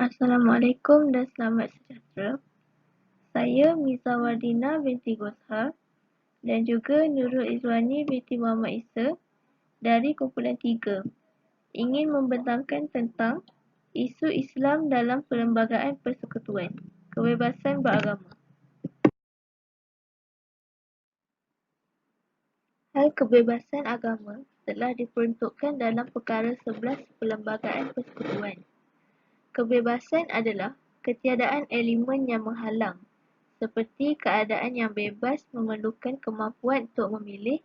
Assalamualaikum dan selamat sejahtera. Saya Miza Wardina binti Gosha dan juga Nurul Izwani binti Muhammad Isa dari kumpulan 3 ingin membentangkan tentang isu Islam dalam Perlembagaan Persekutuan, kebebasan beragama. Hal kebebasan agama telah diperuntukkan dalam Perkara 11 Perlembagaan Persekutuan. Kebebasan adalah ketiadaan elemen yang menghalang, seperti keadaan yang bebas memerlukan kemampuan untuk memilih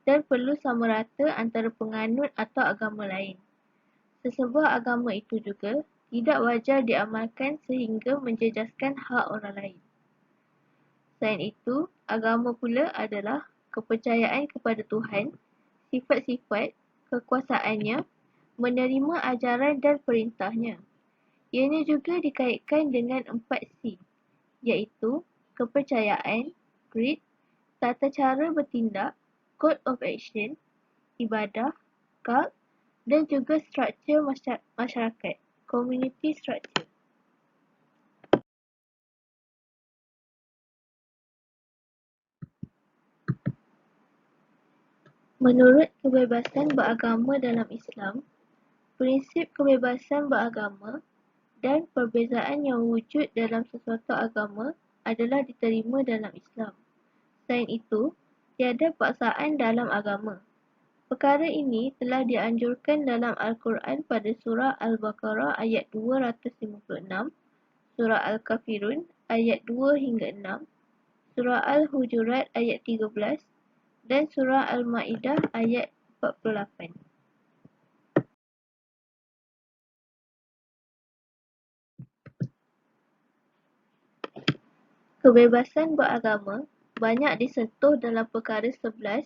dan perlu sama rata antara penganut atau agama lain. Sesebuah agama itu juga tidak wajar diamalkan sehingga menjejaskan hak orang lain. Selain itu, agama pula adalah kepercayaan kepada Tuhan, sifat-sifat, kekuasaannya, menerima ajaran dan perintahnya. Ianya juga dikaitkan dengan 4C, iaitu kepercayaan, creed, tata cara bertindak, code of action, ibadah, cult dan juga struktur masyarakat, community structure. Menurut kebebasan beragama dalam Islam, prinsip kebebasan beragama dan perbezaan yang wujud dalam sesuatu agama adalah diterima dalam Islam. Selain itu, tiada paksaan dalam agama. Perkara ini telah dianjurkan dalam Al-Quran pada surah Al-Baqarah ayat 256, surah Al-Kafirun ayat 2 hingga 6, surah Al-Hujurat ayat 13 dan surah Al-Ma'idah ayat 48. Kebebasan beragama banyak disentuh dalam Perkara 11,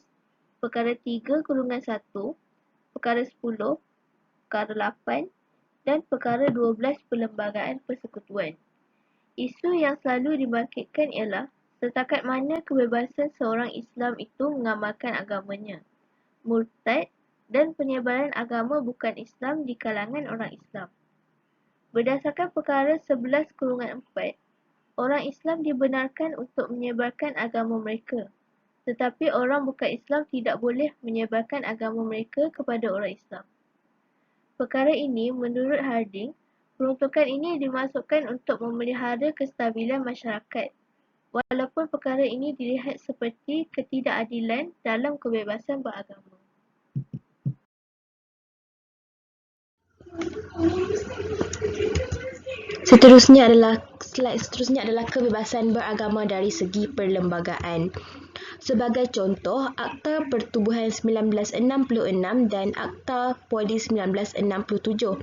Perkara 3/1, Perkara 10, Perkara 8 dan Perkara 12 Perlembagaan Persekutuan. Isu yang selalu dibangkitkan ialah setakat mana kebebasan seorang Islam itu mengamalkan agamanya, murtad dan penyebaran agama bukan Islam di kalangan orang Islam. Berdasarkan Perkara 11/4, orang Islam dibenarkan untuk menyebarkan agama mereka, tetapi orang bukan Islam tidak boleh menyebarkan agama mereka kepada orang Islam. Perkara ini, menurut Harding, peruntukan ini dimasukkan untuk memelihara kestabilan masyarakat, walaupun perkara ini dilihat seperti ketidakadilan dalam kebebasan beragama. Slide seterusnya adalah kebebasan beragama dari segi perlembagaan. Sebagai contoh, Akta Pertubuhan 1966 dan Akta Polis 1967.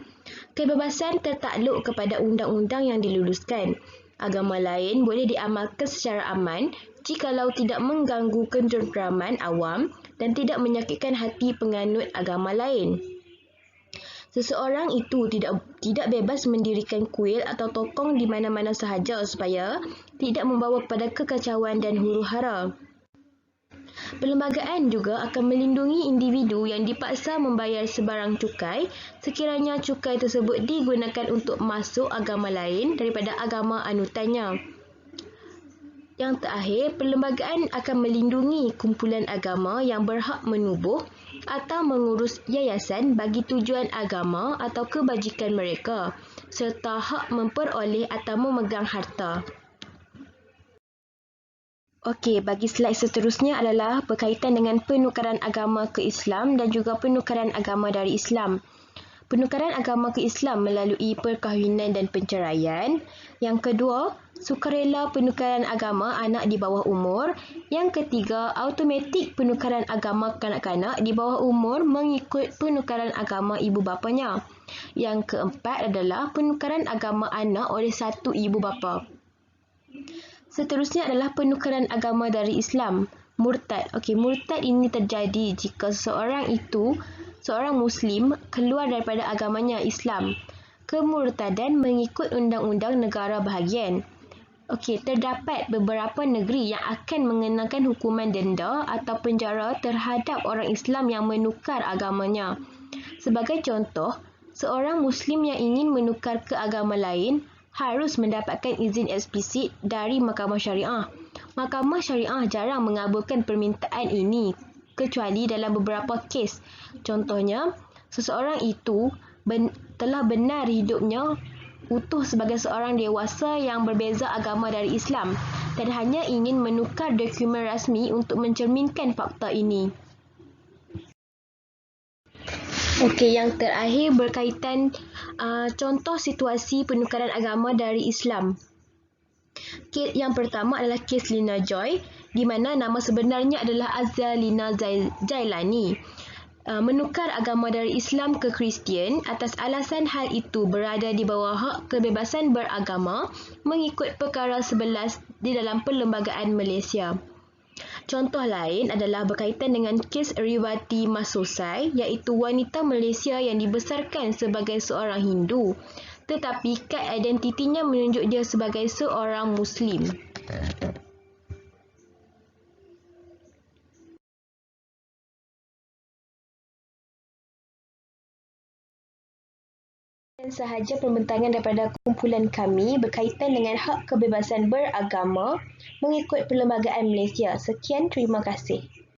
Kebebasan tertakluk kepada undang-undang yang diluluskan. Agama lain boleh diamalkan secara aman jikalau tidak mengganggu ketenteraman awam dan tidak menyakitkan hati penganut agama lain. Seseorang itu tidak bebas mendirikan kuil atau tokong di mana-mana sahaja supaya tidak membawa kepada kekacauan dan huru-hara. Perlembagaan juga akan melindungi individu yang dipaksa membayar sebarang cukai sekiranya cukai tersebut digunakan untuk masuk agama lain daripada agama anutannya. Yang terakhir, perlembagaan akan melindungi kumpulan agama yang berhak menubuh atau mengurus yayasan bagi tujuan agama atau kebajikan mereka, serta hak memperoleh atau memegang harta. Okey, bagi slide seterusnya adalah berkaitan dengan penukaran agama ke Islam dan juga penukaran agama dari Islam. Penukaran agama ke Islam melalui perkahwinan dan penceraian. Yang kedua, sukarela penukaran agama anak di bawah umur. Yang ketiga, automatik penukaran agama kanak-kanak di bawah umur mengikut penukaran agama ibu bapanya. Yang keempat adalah penukaran agama anak oleh satu ibu bapa. Seterusnya adalah penukaran agama dari Islam. Murtad. Okey, murtad ini terjadi jika seorang Muslim keluar daripada agamanya Islam. Kemurtadan mengikut undang-undang negara bahagian. Okey, terdapat beberapa negeri yang akan mengenakan hukuman denda atau penjara terhadap orang Islam yang menukar agamanya. Sebagai contoh, Seorang Muslim yang ingin menukar ke agama lain harus mendapatkan izin eksplisit dari Mahkamah Syariah. Mahkamah Syariah jarang mengabulkan permintaan ini kecuali dalam beberapa kes. Contohnya, seseorang itu telah benar hidupnya utuh sebagai seorang dewasa yang berbeza agama dari Islam dan hanya ingin menukar dokumen rasmi untuk mencerminkan fakta ini. Okey, yang terakhir berkaitan contoh situasi penukaran agama dari Islam. Kes yang pertama adalah kes Lina Joy, di mana nama sebenarnya adalah Azza Lina Jailani. Menukar agama dari Islam ke Kristian atas alasan hal itu berada di bawah hak kebebasan beragama mengikut perkara 11 di dalam Perlembagaan Malaysia. Contoh lain adalah berkaitan dengan kes Riwati Masosai, iaitu wanita Malaysia yang dibesarkan sebagai seorang Hindu tetapi kad identitinya menunjuk dia sebagai seorang Muslim. Dan sahaja pembentangan daripada kumpulan kami berkaitan dengan hak kebebasan beragama mengikut Perlembagaan Malaysia. Sekian, terima kasih.